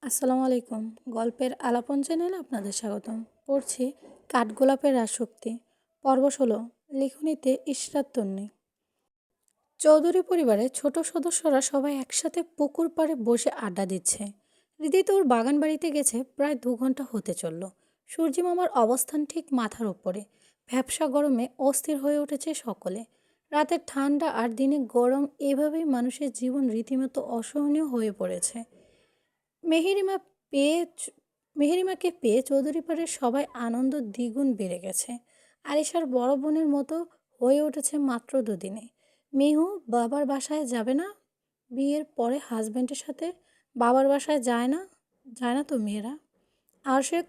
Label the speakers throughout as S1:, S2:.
S1: আসসালামু আলাইকুম। গল্পের আলাপন চ্যানেলে আপনাদের স্বাগতম। পড়ছি কাঠগোলাপের আসক্তি। পর্ব ১৬। লিখনীতে ইশরাত তন্নি। চৌধুরী পরিবারের ছোট সদস্যরা সবাই একসাথে পুকুর পাড়ে বসে আড্ডা দিচ্ছে। হৃদি তো ওর বাগান বাড়িতে গেছে প্রায় ২ ঘন্টা হতে চলল। সূর্যি মামার অবস্থান ঠিক মাথার ওপরে। ভ্যাপসা গরমে অস্থির হয়ে উঠেছে সকলে। রাতের ঠান্ডা আর দিনে গরম, এভাবেই মানুষের জীবন রীতিমতো অসহনীয় হয়ে পড়েছে। মেহেরিমা পেয়ে চ- মেহেরিমাকে পেয়ে চৌধুরীপাড়ের সবাই আনন্দ দ্বিগুণ বেড়ে গেছে। আরিশার বড় বোনের মতো হয়ে উঠেছে মাত্র ২ দিনে। মিহু বাবার বাসায় যাবে না? বিয়ের পরে হাজব্যান্ডের সাথে বাবার বাসায় যায় না তো মেয়েরা। আরিশার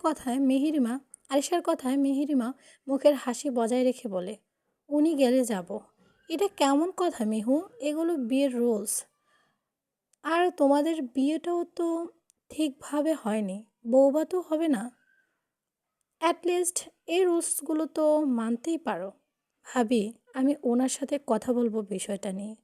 S1: কথায় মেহেরিমা মুখের হাসি বজায় রেখে বলে, উনি গেলে যাব। এটা কেমন কথা মিহু? এগুলো বিয়ের রুলস। আর তোমাদের বিয়েটাও তো ঠিকভাবে হয়নি, বউভাতও হবে না। অ্যাটলিস্ট এই রুলসগুলো তো মানতেই পারো। ভাবি, আমি ওনার সাথে কথা বলবো বিষয়টা নিয়ে।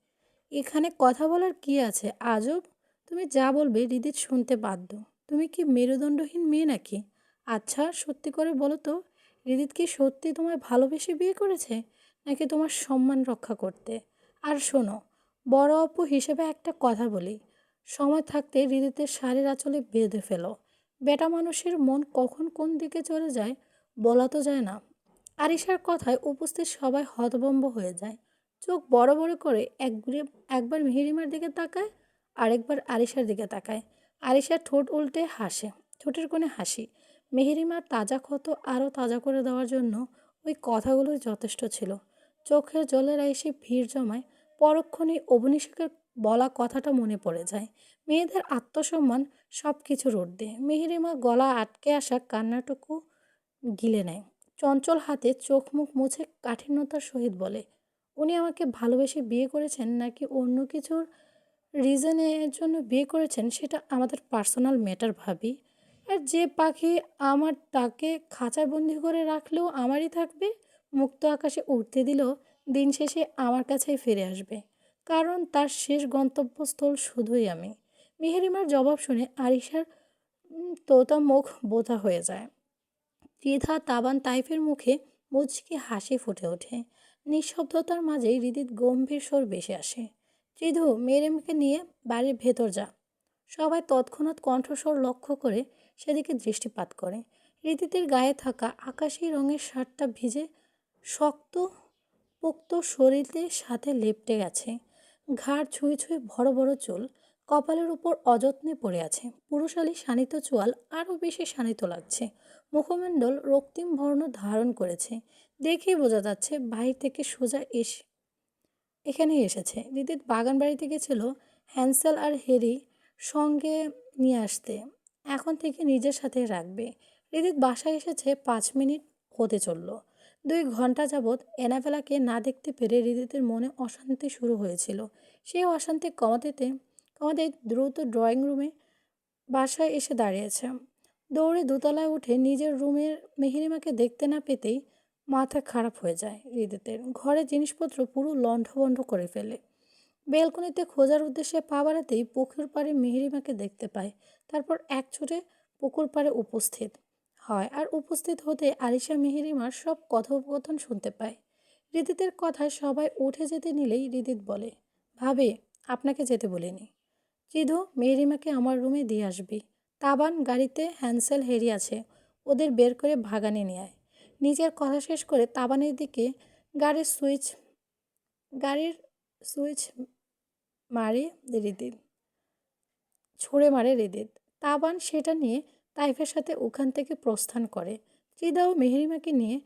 S1: এখানে কথা বলার কি আছে আজব? তুমি যা বলবে রিদিত শুনতে বাধ্য। তুমি কি মেরুদণ্ডহীন মেয়ে নাকি? আচ্ছা, সত্যি করে বলো তো, রিদিত কি সত্যি তোমায় ভালোবেসে বিয়ে করেছে, নাকি তোমার সম্মান রক্ষা করতে? আর শোনো, বড় অপু হিসেবে একটা কথা বলি, সময় থাকতে হৃদিতের শাড়ির আঁচলে বেঁধে ফেলো। বেটা মানুষের মন কখন কোন দিকে চলে যায় বলা তো যায় না। আরিশার কথায় উপস্থিত সবাই হতভম্ব হয়ে যায়। চোখ বড় বড় করে একবার মেহেরিমার দিকে তাকায়, আরেকবার আরিশার দিকে তাকায়। আরিশার ঠোঁট উল্টে হাসে, ঠোঁটের কোণে হাসি। মেহেরিমার তাজা ক্ষত আরও তাজা করে দেওয়ার জন্য ওই কথাগুলোই যথেষ্ট ছিল। চোখের জলের এসে ভিড় জমায়। পরক্ষণেই অভিষেকের বলা কথাটা মনে পড়ে যায়। মেয়েদের আত্মসম্মান সব কিছুর ঊর্ধ্বে। মেহেরিমা গলা আটকে আসা কান্নাটুকু গিলে নেয়। চঞ্চল হাতে চোখ মুখ মুছে কাঠিন্যতার সহিত বলে, উনি আমাকে ভালোবেসে বিয়ে করেছেন নাকি অন্য কিছুর রিজনের জন্য বিয়ে করেছেন সেটা আমাদের পার্সোনাল ম্যাটার ভাবি। আর যে পাখি আমার তাকে খাঁচায় বন্দি করে রাখলেও আমারই থাকবে, মুক্ত আকাশে উড়তে দিলেও দিন শেষে আমার কাছেই ফিরে আসবে, কারণ তার শেষ গন্তব্যস্থল শুধুই আমি। মেহেরিমার জবাব শুনে আরিশার তোতা মুখ বোতা হয়ে যায়। ত্রিধা তাবান তাইফের মুখে মুচকি হাসি ফুটে ওঠে। নিঃশব্দতার মাঝেই হৃদিত গম্ভীর স্বর ভেসে আসে, ত্রিধু, মেয়েকে নিয়ে বাড়ির ভেতর যা। সবাই তৎক্ষণাৎ কণ্ঠস্বর লক্ষ্য করে সেদিকে দৃষ্টিপাত করে। হৃদিতের গায়ে থাকা আকাশি রঙের শার্টটা ভিজে শক্ত পোক্ত শরীরের সাথে লেপ্টে গেছে। ঘাড় ছুঁয়ে ছুঁয়ে বড় বড় চুল কপালের উপর অযত্নে পড়ে আছে। পুরুষালী শানিত চোয়াল আরও বেশি শানিত লাগছে। মুখমণ্ডল রক্তিম বর্ণ ধারণ করেছে। দেখেই বোঝা যাচ্ছে বাহির থেকে সোজা এখানেই এসেছে। রিদিত বাগান বাড়িতে গেছিল হ্যান্সেল আর হেরি সঙ্গে নিয়ে আসতে। এখন থেকে নিজের সাথে রাখবে। রিদিত বাসায় এসেছে ৫ মিনিট হতে চলল। ২ ঘন্টা যাবৎ অ্যানাবেলাকে না দেখতে পেরে রিদিতের মনে অশান্তি শুরু হয়েছিল। সেই অশান্তি কমাতে দ্রুত ড্রয়িং রুমে বাসায় এসে দাঁড়িয়েছে। দৌড়ে দোতলায় উঠে নিজের রুমের মেহেরিমাকে দেখতে না পেতেই মাথা খারাপ হয়ে যায় হৃদিতের। ঘরের জিনিসপত্র পুরো লণ্ডভণ্ড করে ফেলে। বেলকনিতে খোঁজার উদ্দেশ্যে পা বাড়াতেই পুকুর পাড়ে মেহেরিমাকে দেখতে পায়। তারপর এক ছুটে পুকুর পাড়ে উপস্থিত হয়, আর উপস্থিত হতে আরিশা মেহেরিমার সব কথোপকথন শুনতে পায়। হৃদিতের কথায় সবাই উঠে যেতে নিলেই হৃদিত বলে, ভাবে, আপনাকে যেতে বলিনি। চিধু, মেহেরিমাকে আমার রুমে দিয়ে আসবি। তাবান, গাড়িতে হ্যান্সেল হেরি আছে, ওদের বের করে ভাগানে নিয়ে আয়। নিজের কথা শেষ করে তাবানের দিকে গাড়ির সুইচ গাড়ির সুইচ মারে রিদিত ছুঁড়ে মারে রিদিত। তাবান সেটা নিয়ে তাইফের সাথে ওখান থেকে প্রস্থান করে। ত্রিদা ও মেহেরিমাকে নিয়ে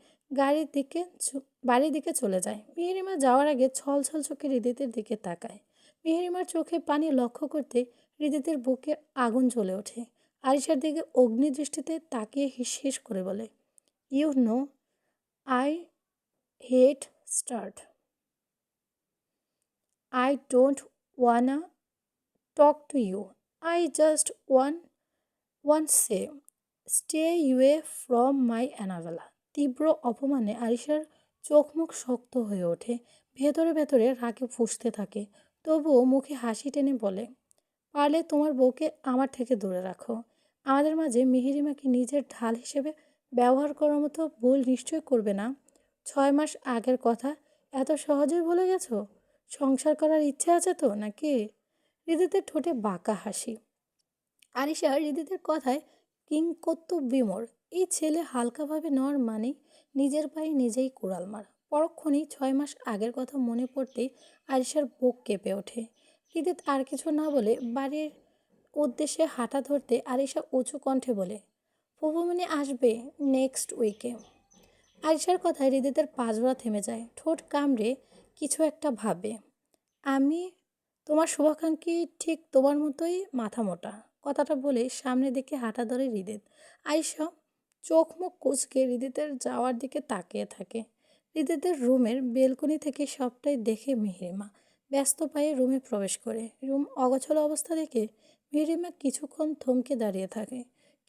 S1: বাড়ির দিকে চলে যায়। মেহেরিমা যাওয়ার আগে ছল ছল চোখে হৃদিতের দিকে তাকায়। মেহেরিমার চোখে পানি লক্ষ্য করতে হৃদিতের বুকে আগুন জ্বলে ওঠে। আরিশার দিকে অগ্নিদৃষ্টিতে তাকিয়ে হিস হিস করে বলে, you know, I hate start. I don't wanna talk to you. I just want say stay away from my Annabella. তীব্র অপমানে আরিশার চোখ মুখ শক্ত হয়ে ওঠে। ভেতরে ভেতরে রাগে ফুঁসতে থাকে। তবুও মুখে হাসি টেনে বলে, পারলে তোমার বউকে আমার থেকে দূরে রাখো। আমাদের মাঝে মিহিরিমাকে নিজের ঢাল হিসেবে ব্যবহার করার মতো ভুল নিশ্চয় করবে না। 6 মাস আগের কথা এত সহজেই ভুলে গেছো? সংসার করার ইচ্ছে আছে তো নাকি? হৃদিতের ঠোঁটে বাঁকা হাসি। আরিশা হৃদিতের কথায় কিংকর্তব্য বিমর। এই ছেলে হালকাভাবে নেওয়ার মানে নিজের পায়ে নিজেই কুড়াল মারা। পরক্ষণেই 6 মাস আগের কথা মনে পড়তেই আরিশার বুক কেঁপে ওঠে। হৃদিত আর কিছু না বলে বাড়ির উদ্দেশ্যে হাঁটা ধরতে আরিশা উঁচু কণ্ঠে বলে, ফুফুমনি আসবে নেক্সট উইকে। আরিশার কথায় হৃদিতের পাঁজরা থেমে যায়, ঠোঁট কামড়ে কিছু একটা ভাবে। আমি তোমার শুভাকাঙ্ক্ষী, ঠিক তোমার মতোই মাথা মোটা। কথাটা বলে সামনে দিকে হাঁটা ধরে হৃদিত। আয়শা চোখ মুখ কুঁচকে হৃদিতের যাওয়ার দিকে তাকিয়ে থাকে। হৃদিতের রুমের বেলকনি থেকে সবটাই দেখে মেহেরিমা ব্যস্ত পায়ে রুমে প্রবেশ করে। রুম অগোছালো অবস্থা দেখে মেহেরিমা কিছুক্ষণ থমকে দাঁড়িয়ে থাকে।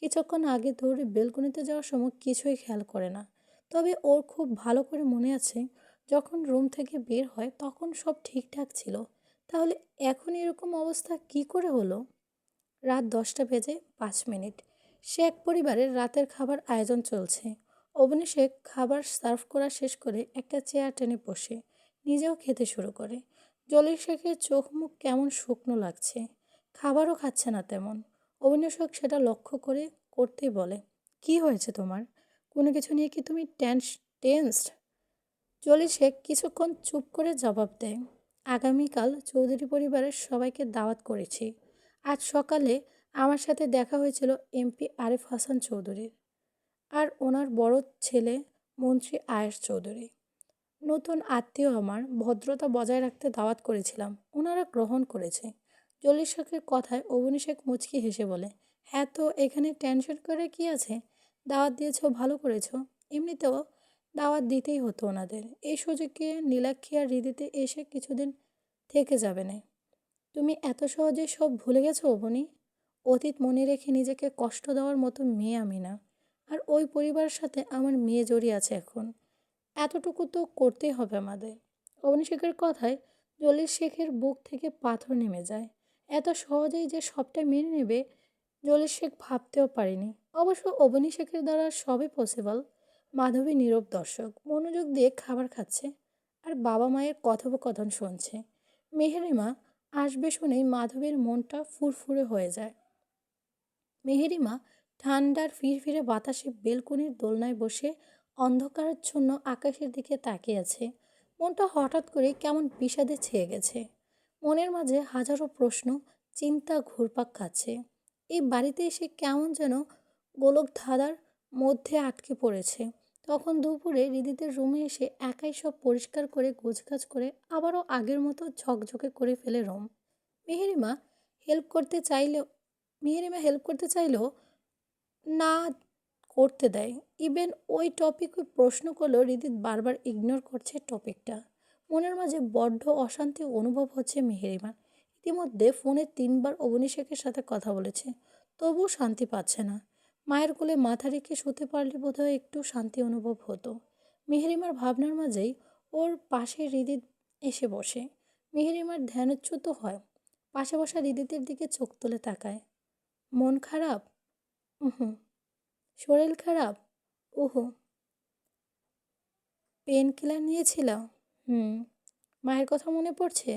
S1: কিছুক্ষণ আগে দৌড়ে বেলকনিতে যাওয়ার সময় কিছুই খেয়াল করে না। তবে ওর খুব ভালো করে মনে আছে, যখন রুম থেকে বের হয় তখন সব ঠিকঠাক ছিল। তাহলে এখন এরকম অবস্থা কি করে হলো? রাত 10টা বেজে 5 মিনিট। শেখ পরিবারের রাতের খাবার আয়োজন চলছে। অবনী শেখ খাবার সার্ভ করা শেষ করে একটা চেয়ার টেনে বসে নিজেও খেতে শুরু করে। জলির শেখের চোখ মুখ কেমন শুকনো লাগছে, খাবারও খাচ্ছে না তেমন। অবনী শেখ সেটা লক্ষ্য করে করতেই বলে, কি হয়েছে তোমার? কোনো কিছু নিয়ে কি তুমি টেন্সড? জলি শেখ কিছুক্ষণ চুপ করে জবাব দেয়, আগামীকাল চৌধুরী পরিবারের সবাইকে দাওয়াত করেছি। আজ সকালে আমার সাথে দেখা হয়েছিল এমপি আরিফ হাসান চৌধুরীর আর ওনার বড় ছেলে মন্ত্রী আয়েশ চৌধুরী। নতুন আত্মীয় আমার, ভদ্রতা বজায় রাখতে দাওয়াত করেছিলাম, ওনারা গ্রহণ করেছে। জলি শেখের কথায় অবনী শেখ মুচকি হেসে বলে, হ্যাঁ তো এখানে টেনশন করে কি আছে? দাওয়াত দিয়েছো, ভালো করেছো। এমনিতেও দাওয়াত দিতেই হতো ওনাদের। এই সুযোগে নীলাক্ষী আর হৃদিতে এসে কিছুদিন থেকে যাবে না। তুমি এত সহজে সব ভুলে গেছো অবনী? অতীত মনে রেখে নিজেকে কষ্ট দেওয়ার মতো মেয়ে আমি না। আর ওই পরিবারের সাথে আমার মেয়ে জড়িয়ে আছে এখন। এতটুকু তো করতেই হবে আমাদের। অবনী শেখের কথায় জলির শেখের বুক থেকে পাথর নেমে যায়। এত সহজেই যে সবটা মেনে নেবে জলির শেখ ভাবতেও পারেনি। অবশ্য অবনী শেখের দ্বারা সবই পসিবল। মাধবী নীরব দর্শক, মনোযোগ দিয়ে খাবার খাচ্ছে আর বাবা মায়ের কথোপকথন শুনছে। মেহেরিমা আসবে শুনেই মাধবীর মনটা ফুরফুরে হয়ে যায়। মেহেরিমা ঠান্ডার ফিরফিরে বাতাসে বেলকনির দোলনায় বসে অন্ধকারাচ্ছন্ন আকাশের দিকে তাকিয়ে আছে। মনটা হঠাৎ করে কেমন বিষাদে ছেয়ে গেছে। মনের মাঝে হাজারো প্রশ্ন, চিন্তা ঘুরপাক খাচ্ছে। এই বাড়িতে এসে কেমন যেন গোলক ধাঁধার মধ্যে আটকে পড়েছে। তখন দুপুরে হৃদিতের রুমে এসে একাই সব পরিষ্কার করে গোছগাছ করে আবারও আগের মতো ঝকঝকে করে ফেলে রুম। মেহেরিমা হেল্প করতে চাইলেও হেল্প করতে চাইলেও না করতে দেয়। ইভেন ওই টপিকে প্রশ্ন করলেও হৃদিত বারবার ইগনোর করছে টপিকটা। মনের মাঝে বড্ড অশান্তি অনুভব হচ্ছে মেহেরিমার। ইতিমধ্যে ফোনে 3বার অবনী শেখের সাথে কথা বলেছে, তবুও শান্তি পাচ্ছে না। মায়ের কোলে মাথা রেখে শুতে পারলে বোধহয় একটু শান্তি অনুভব হতো। মেহেরিমার ভাবনার মাঝেই ওর পাশে হৃদিত এসে বসে। মেহেরিমার ধ্যানচ্যুত হয়। পাশে বসা হৃদিতের দিকে চোখ তুলে তাকায়। মন খারাপ? হুম। শরীর খারাপ? ওহো। পেন কিলার নিয়েছিল? হুম। মায়ের কথা মনে পড়ছে?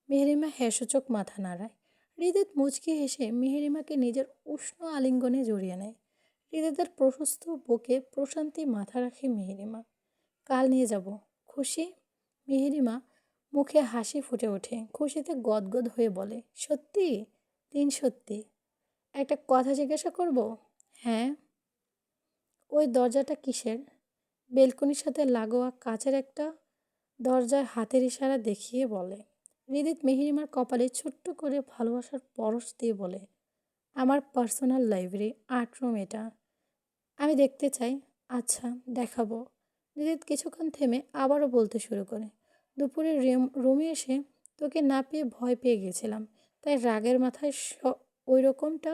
S1: মেহেরিমা হ্যাসূচক মাথা নাড়ায়। হৃদিত মুচকি হেসে মেহেরিমাকে নিজের উষ্ণ আলিঙ্গনে জড়িয়ে নেয়। হৃদিতের প্রশস্ত বুকে প্রশান্তি মাথা রাখে মেহেরিমা। কাল নিয়ে যাব। খুশি? মেহেরিমা মুখে হাসি ফুটে ওঠে, খুশিতে গদগদ হয়ে বলে, সত্যি? সত্যি। একটা কথা জিজ্ঞাসা করব? হ্যাঁ। ওই দরজাটা কিসের? বেলকনির সাথে লাগোয়া কাচের একটা দরজায় হাতের ইশারা দেখিয়ে বলে। হৃদিত মেহেরিমার কপালে ছোট্ট করে ভালোবাসার পরশ দিয়ে বলে, আমার পার্সোনাল লাইব্রেরি, আর্ট রুম এটা। আমি দেখতে চাই। আচ্ছা, দেখাবো। হৃদিত কিছুক্ষণ থেমে আবারও বলতে শুরু করে, দুপুরে রুমে এসে তোকে না পেয়ে ভয় পেয়ে গেছিলাম, তাই রাগের মাথায় ওই রকমটা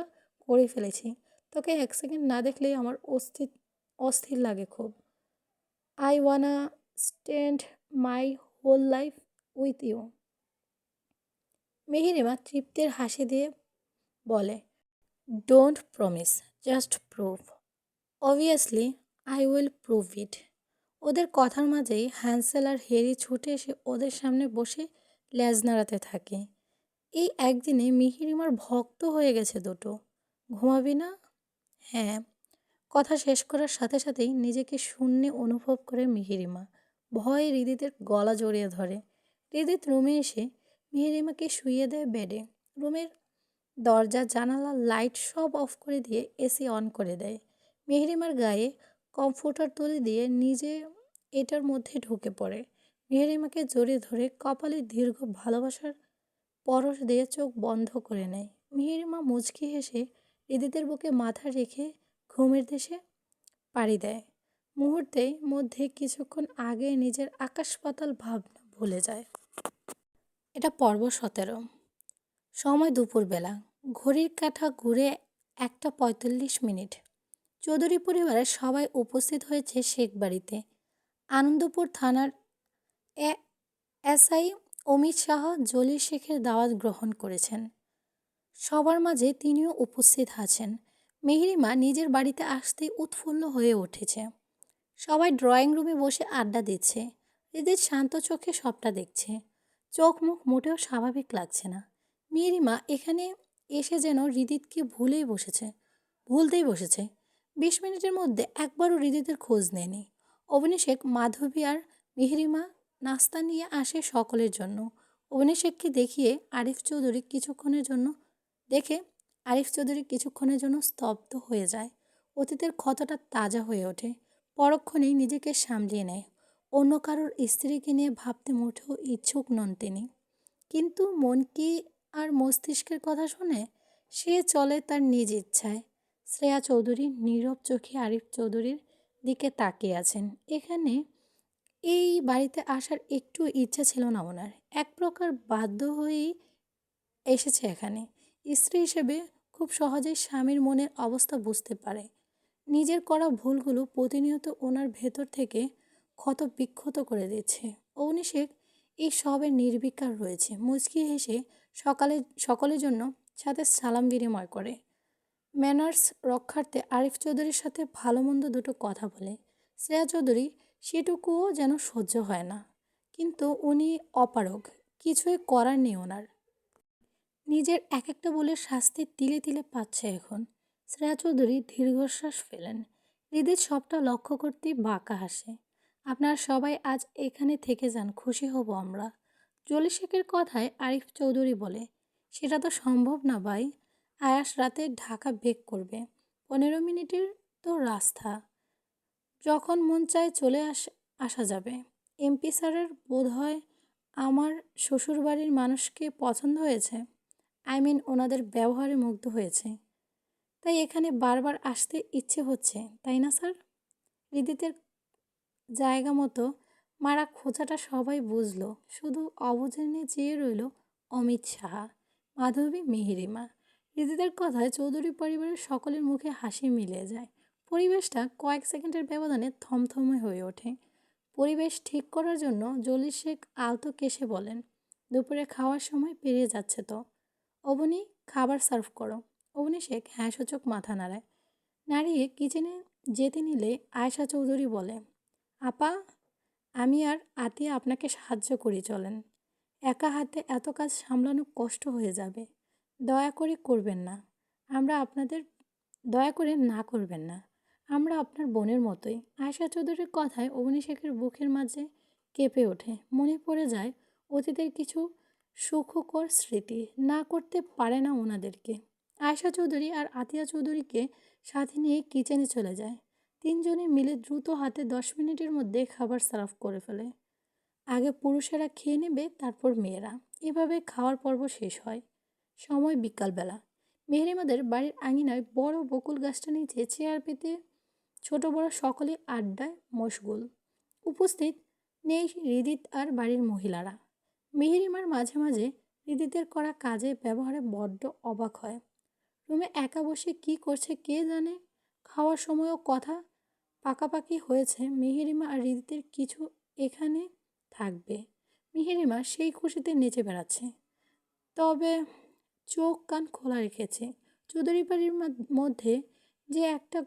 S1: করে ফেলেছি। তোকে 1 সেকেন্ড না দেখলেই আমার অস্থির লাগে খুব। I wanna spend my whole life with you. Meherima তৃপ্তির হাসি দিয়ে বলে, don't promise. Just prove. Obviously I will prove it. ওদের কথার মাঝেই হ্যান্সেল আর হ্যারি ছুটে এসে ওদের সামনে বসে লেজ নাড়াতে থাকে। এই একদিনে মিহিরিমার ভক্ত হয়ে গেছে দুটো। ঘুমাবি না? হ্যাঁ। কথা শেষ করার সাথে সাথেই নিজেকে শূন্যে অনুভব করে মিহিরিমা ভয়ে হৃদিতের গলা জড়িয়ে ধরে। হৃদিত রুমে এসে মিহিরিমাকে শুইয়ে দেয় বেডে। রুমের দরজা জানালা লাইট সব অফ করে দিয়ে এসি অন করে দেয়। মেহরিমার গায়ে কমফোর্টার তুলে দিয়ে নিজে এটার মধ্যে ঢুকে পড়ে। মেহরিমাকে জড়িয়ে ধরে কপালে দীর্ঘ ভালোবাসার পরশ দিয়ে চোখ বন্ধ করে নেয়। মেহরিমা মুচকি হেসে হৃদিতের বুকে মাথা রেখে ঘুমের দেশে পাড়ি দেয়। মুহূর্তের মধ্যে কিছুক্ষণ আগে নিজের আকাশ পাতাল ভাবনা ভুলে যায়। এটা পর্ব 17। সময় দুপুরবেলা। ঘড়ির কাঁটা ঘুরে 1:45। চৌধুরী পরিবারের সবাই উপস্থিত হয়েছে শেখ বাড়িতে। আনন্দপুর থানার এ- এসআই অমিত শাহ জলিল শেখের দাওয়াত গ্রহণ করেছেন। সবার মাঝে তিনিও উপস্থিত আছেন। মেহরিমা নিজের বাড়িতে আসতেই উৎফুল্ল হয়ে উঠেছে। সবাই ড্রয়িং রুমে বসে আড্ডা দিচ্ছে। হৃদিত শান্ত চোখে সবটা দেখছে। চোখ মুখ মোটেও স্বাভাবিক লাগছে না। মেহরিমা এখানে এসে যেন হৃদিতকে ভুলতেই বসেছে। 20 মিনিটের মধ্যে একবারও হৃদিতের খোঁজ নেয়নি। অভিষেক, মাধবী আর মেহরিমা নাস্তা নিয়ে আসে সকলের জন্য। অভিষেককে দেখে আরিফ চৌধুরী কিছুক্ষণের জন্য স্তব্ধ হয়ে যায়। অতীতের ক্ষতটা তাজা হয়ে ওঠে। পরক্ষণেই নিজেকে সামলিয়ে নেয়। অন্য কারোর স্ত্রীকে নিয়ে ভাবতে মোটেও ইচ্ছুক নন তিনি। কিন্তু মন কি আর মস্তিষ্কের কথা শোনে? সে চলে তার নিজ ইচ্ছায়। শ্রেয়া চৌধুরী নীরব চোখে আরিফ চৌধুরীর দিকে তাকিয়ে আছেন। এখানে এই বাড়িতে আসার একটু ইচ্ছা ছিল না ওনার। এক প্রকার বাধ্য হয়েই এসেছে এখানে। স্ত্রী হিসেবে খুব সহজেই স্বামীর মনের অবস্থা বুঝতে পারে। নিজের করা ভুলগুলো প্রতিনিয়ত ওনার ভেতর থেকে ক্ষত বিক্ষত করে দিচ্ছে। অভিষেক এই সবে নির্বিকার রয়েছে। মুচকি হেসে সকলের জন্য সাথে সালাম বিনিময় করে। ম্যানার্স রক্ষার্থে আরিফ চৌধুরীর সাথে ভালো মন্দ দুটো কথা বলে। শ্রেয়া চৌধুরী সেটুকুও যেন সহ্য হয় না। কিন্তু উনি অপারগ, কিছুই করার নেই ওনার। নিজের এক একটা ভুলের শাস্তি তিলে তিলে পাচ্ছে এখন। শ্রেয়া চৌধুরী দীর্ঘশ্বাস ফেলেন। হৃদিত সবটা লক্ষ্য করতেই বাঁকা হাসে। আপনারা সবাই আজ এখানে থেকে যান, খুশি হব আমরা। জলি শেখের কথায় আরিফ চৌধুরী বলে, সেটা তো সম্ভব না ভাই। আয়াস রাতে ঢাকা বেক করবে। 15 মিনিটের তো রাস্তা। যখন মন চায় আসা যাবে। এমপি স্যারের বোধহয় আমার শ্বশুরবাড়ির মানুষকে পছন্দ হয়েছে। ওনাদের ব্যবহারে মুগ্ধ হয়েছে। তাই এখানে বারবার আসতে ইচ্ছে হচ্ছে, তাই না স্যার? হৃদিতের জায়গা মতো মারা খোঁচাটা সবাই বুঝলো। শুধু অবুঝে চেয়ে রইল অমিত সাহা, মাধবী, মেহেরিমা। হৃদিতের কথায় চৌধুরী পরিবারের সকলের মুখে হাসি মিলিয়ে যায়। পরিবেশটা কয়েক সেকেন্ডের ব্যবধানে থমথমে হয়ে ওঠে। পরিবেশ ঠিক করার জন্য জলিল শেখ আলতো কেসে বলেন, দুপুরে খাওয়ার সময় পেরিয়ে যাচ্ছে তো। অবনী, খাবার সার্ভ করো। অভিষেক হ্যাঁ সূচক মাথা নাড়ায়। নাড়িয়ে কিচেনে যেতে নিলে আয়েশা চৌধুরী বলে, আপা, আমি আর আতিয়া আপনাকে সাহায্য করি চলেন। একা হাতে এত কাজ সামলানো কষ্ট হয়ে যাবে। দয়া করে করবেন না। আমরা আপনাদের দয়া করে না করবেন না। আমরা আপনার বোনের মতোই। আয়েশা চৌধুরীর কথায় অভিষেকের বুকের মাঝে কেঁপে ওঠে। মনে পড়ে যায় অতীতের কিছু সুখকর স্মৃতি। না করতে পারে না ওনাদেরকে। আয়েশা চৌধুরী আর আতিয়া চৌধুরীকে সাথে নিয়ে কিচেনে চলে যায়। তিনজনে মিলে দ্রুত হাতে 10 মিনিটের মধ্যে খাবার সার্ভ করে ফেলে। আগে পুরুষেরা খেয়ে নেবে, তারপর মেয়েরা। এভাবে খাওয়ার পর্ব শেষ হয়। সময় বিকালবেলা। মেহরিমাদের বাড়ির আঙিনায় বড় বকুল গাছটা নিচে চেয়ার পেতে ছোট বড় সকলে আড্ডায় মশগুল। উপস্থিত নেই হৃদিত আর বাড়ির মহিলারা। মেহরিমার মাঝে মাঝে হৃদিতের করা কাজে ব্যবহারে বড্ড অবাক হয়। রুমে একা বসে কি করছে কে জানে। খাওয়ার সময়ও কথা পাকাপাকি হয়েছে মেহেরিমা আর হৃদিতের কিছু এখানে থাকবে। মেহেরিমা সেই খুশিতে নেচে বেড়াচ্ছে। তবে চোখ কান খোলা রেখেছে। চৌধুরী বাড়ির মধ্যে যে একটা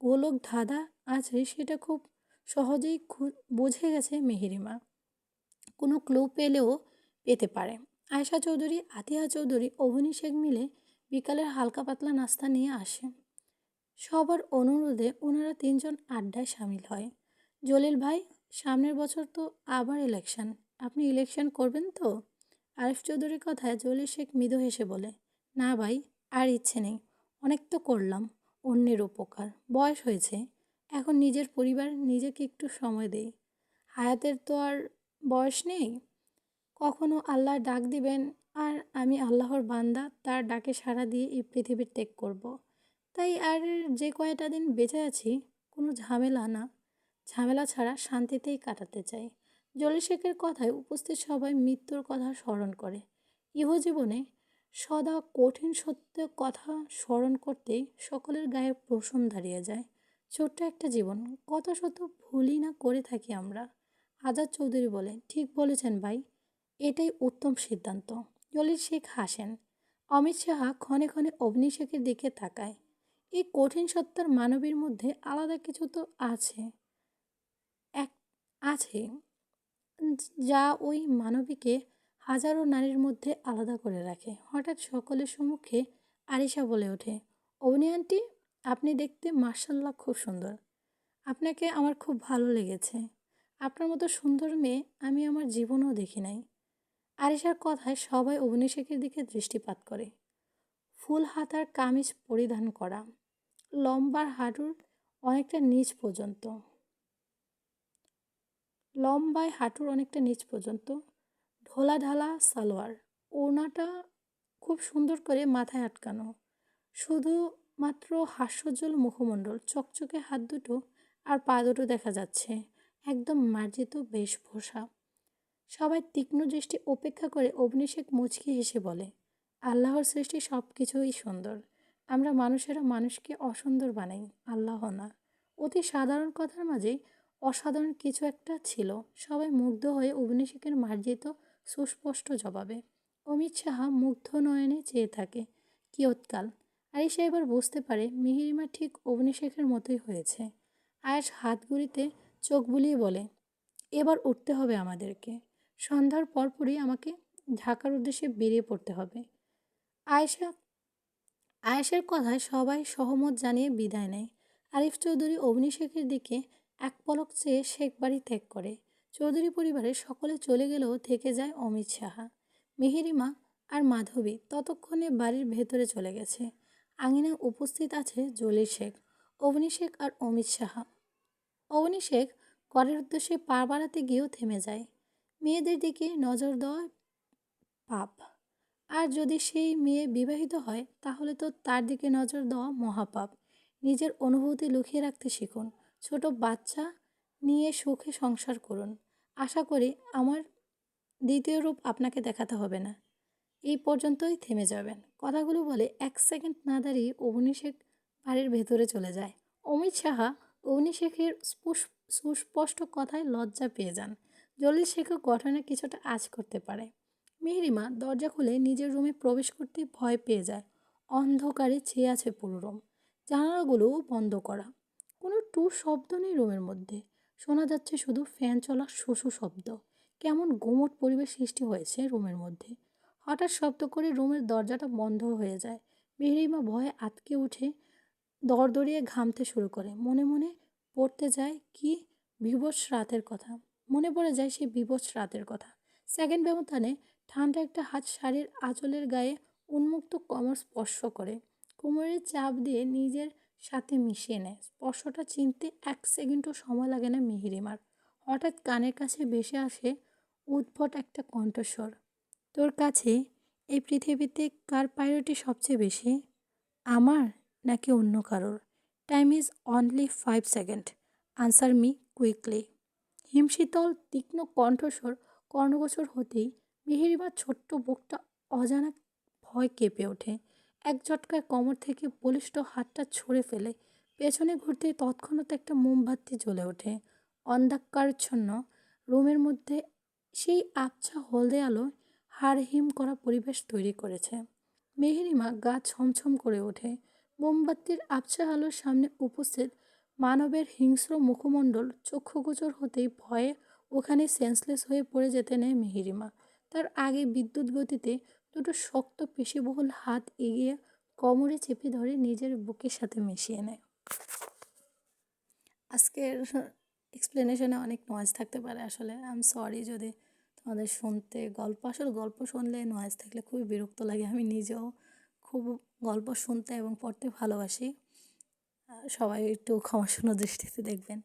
S1: গোলক ধাঁধা আছে সেটা খুব সহজেই বুঝে গেছে মেহেরিমা। কোনো ক্লু পেলেও পেতে পারে। আয়েশা চৌধুরী, আতিহা চৌধুরী, অবনী শেখ মিলে বিকালের হালকা পাতলা নাস্তা নিয়ে আসে। সবার অনুরোধে ওনারা তিনজন আড্ডায় সামিল হয়। জলিল ভাই, সামনের বছর তো আবার ইলেকশন, আপনি ইলেকশন করবেন তো? আরিফ চৌধুরীর কথায় জলিল শেখ মৃদু হেসে বলে, না ভাই, আর ইচ্ছে নেই। অনেক তো করলাম অন্যের উপকার, বয়স হয়েছে, এখন নিজের পরিবার নিজেকে একটু সময় দেই। হায়াতের তো আর বয়স নেই। কখনো আল্লাহ ডাক দিবেন আর আমি আল্লাহর বান্দা, তার ডাকে সাড়া দিয়ে এই পৃথিবীর ত্যাগ করব। তাই আর যে কয়টা দিন বেঁচে আছি, কোনো ঝামেলা না, ঝামেলা ছাড়া শান্তিতেই কাটাতে চাই। জলি শেখের কথায় উপস্থিত সবাই মৃত্যুর কথা স্মরণ করে। ইহজীবনে সদা কঠিন সত্য কথা স্মরণ করতেই সকলের গায়ে পশম দাঁড়িয়ে যায়। ছোট্ট একটা জীবন, কত শত ভুলই না করে থাকি আমরা। আজাদ চৌধুরী বলে, ঠিক বলেছেন ভাই, এটাই উত্তম সিদ্ধান্ত। জলিল শেখ হাসেন। অমিত সাহা ক্ষণে ক্ষণে অগ্নি শেখের দিকে তাকায়। এই কঠিন সত্তার মানবীর মধ্যে আলাদা কিছু তো আছে, এক আছে, যা ওই মানবীকে হাজারো নারীর মধ্যে আলাদা করে রাখে। হঠাৎ সকলের সম্মুখে আরিশা বলে ওঠে, অবনী আন্টি, আপনি দেখতে মার্শাল্লাহ খুব সুন্দর। আপনাকে আমার খুব ভালো লেগেছে। আপনার মতো সুন্দর মেয়ে আমি আমার জীবনেও দেখি নাই। আরিশার কথায় সবাই অবনী শেখের দিকে দৃষ্টিপাত করে। ফুল হাতার কামিজ পরিধান করা, লম্বার হাঁটুর অনেকটা নিচ পর্যন্ত, লম্বায় হাঁটুর অনেকটা নিচ পর্যন্ত, ঢোলা ঢালা সালোয়ার, ওড়নাটা খুব সুন্দর করে মাথায় আটকানো, শুধু মাত্র হাস্যোজ্জ্বল মুখমণ্ডল, চকচকে হাত দুটো আর পা দুটো দেখা যাচ্ছে, একদম মার্জিত বেশভূষা। সবাই তীক্ষ্ণ দৃষ্টি উপেক্ষা করে অগ্নিশেখ মুচকি হেসে বলে, আল্লাহর সৃষ্টি সব কিছুই সুন্দর। আমরা মানুষেরা মানুষকে অসুন্দর বানাই, আল্লাহ না। অতি সাধারণ কথার মাঝেই অসাধারণ কিছু একটা ছিল। সবাই মুগ্ধ হয়ে অগ্নিশেখের মার্জিত সুস্পষ্ট জবাবে। অমিত সাহা মুগ্ধ নয়নে চেয়ে থাকে। কিয়ৎকাল আরিশা এবার বুঝতে পারে মিহিরিমা ঠিক অগ্নিশেখের মতোই হয়েছে। আয়াস হাত গুলিতে চোখ বুলিয়ে বলে, এবার উঠতে হবে আমাদেরকে। সন্ধ্যার পরপরই আমাকে ঢাকার উদ্দেশ্যে বেরিয়ে পড়তে হবে। আয়েশা আয়েশের কথায় সবাই সহমত জানিয়ে বিদায় নেয়। আরিফ চৌধুরী অবনী শেখের দিকে এক পলক চেয়ে শেখ বাড়ি ত্যাগ করে। চৌধুরী পরিবারের সকলে চলে গেলেও থেকে যায় অমিত সাহা, মেহেরিমা আর মাধবী ততক্ষণে বাড়ির ভেতরে চলে গেছে। আঙিনায় উপস্থিত আছে জলিল শেখ, অবনী শেখ আর অমিত সাহা। অবনী শেখ ঘরের উদ্দেশ্যে পা বাড়াতে গিয়েও থেমে যায়। মেয়েদের দিকে নজর দেওয়া পাপ, আর যদি সেই মেয়ে বিবাহিত হয় তাহলে তো তার দিকে নজর দেওয়া মহাপাপ। নিজের অনুভূতি লুকিয়ে রাখতে শিখুন। ছোট বাচ্চা নিয়ে সুখে সংসার করুন। আশা করি আমার দ্বিতীয় রূপ আপনাকে দেখাতে হবে না। এই পর্যন্তই থেমে যাবেন। কথাগুলো বলে এক সেকেন্ড না দাঁড়িয়ে অগ্নিশেখ বাড়ির ভেতরে চলে যায়। অমিত সাহা অগ্নিশেখের সুস্পষ্ট কথায় লজ্জা পেয়ে যান। জলিল শেখও ঘটনা কিছুটা আঁচ করতে পারে। মেহরিমা দরজা খুলে নিজের রুমে প্রবেশ করতে ভয় পেয়ে যায়। অন্ধকারে ছেয়ে আছে পুরো রুম, জানালাগুলোও বন্ধ করা। কোনো টু শব্দ নেই রুমের মধ্যে, শোনা যাচ্ছে শুধু ফ্যান চলার শোষু শব্দ। কেমন গুমট পরিবেশ সৃষ্টি হয়েছে রুমের মধ্যে। হঠাৎ শব্দ করে রুমের দরজাটা বন্ধ হয়ে যায়। মেহরিমা ভয়ে আটকে উঠে দরদরিয়ে ঘামতে শুরু করে। মনে মনে পড়তে যায় কি বিভৎস রাতের কথা, মনে পড়ে যায় সেই বিভৎস রাতের কথা। সেকেন্ড ব্যবধানে ঠান্ডা একটা হাত শাড়ির আঁচলের গায়ে উন্মুক্ত কোমর স্পর্শ করে, কোমরের চাপ দিয়ে নিজের সাথে মিশিয়ে নেয়। স্পর্শটা চিনতে এক সেকেন্ডও সময় লাগে না মেহেরিমার। হঠাৎ কানের কাছে ভেসে আসে উদ্ভট একটা কণ্ঠস্বর, তোর কাছে এই পৃথিবীতে কার প্রায়োরিটি সবচেয়ে বেশি, আমার নাকি অন্য কারোর? Time is only 5 second, answer me quickly. হিমশীতল তীক্ষ্ণ কণ্ঠস্বর কর্ণগোচর হতেই মেহেরিমার ছোট্ট বুকটা অজানা ভয় কেঁপে ওঠে। এক ঝটকায় কোমর থেকে বলিষ্ঠ হাতটা ছুঁড়ে ফেলে পেছনে ঘুরতেই তৎক্ষণাৎ একটা মোমবাতি জ্বলে ওঠে। অন্ধকারাচ্ছন্ন রুমের মধ্যে সেই আবছা হলদে আলো হাড় হিম করা পরিবেশ তৈরি করেছে। মেহেরিমা গা ছমছম করে ওঠে। মোমবাতির আবছা আলোর সামনে উপস্থিত মানবের হিংস্র মুখমণ্ডল চক্ষুগোচর হতেই ভয়ে ওখানে সেন্সলেস হয়ে পড়ে যেতে নেয় মেহেরিমা। তার আগে বিদ্যুৎ গতিতে দুটো শক্ত পেশিবহুল হাত এগিয়ে কোমরে চেপে ধরে নিজের বুকের সাথে মিশিয়ে নেয়। আজকের এক্সপ্লেনেশনে অনেক নয়েজ থাকতে পারে, আসলে আই এম সরি যদি তোমাদের শুনতে আসলে গল্প শুনলে নয়েজ থাকলে খুবই বিরক্ত লাগে। আমি নিজেও খুব গল্প শুনতে এবং পড়তে ভালোবাসি। সবাই একটু ক্ষমাসুন্দর দৃষ্টিতে দেখবেন।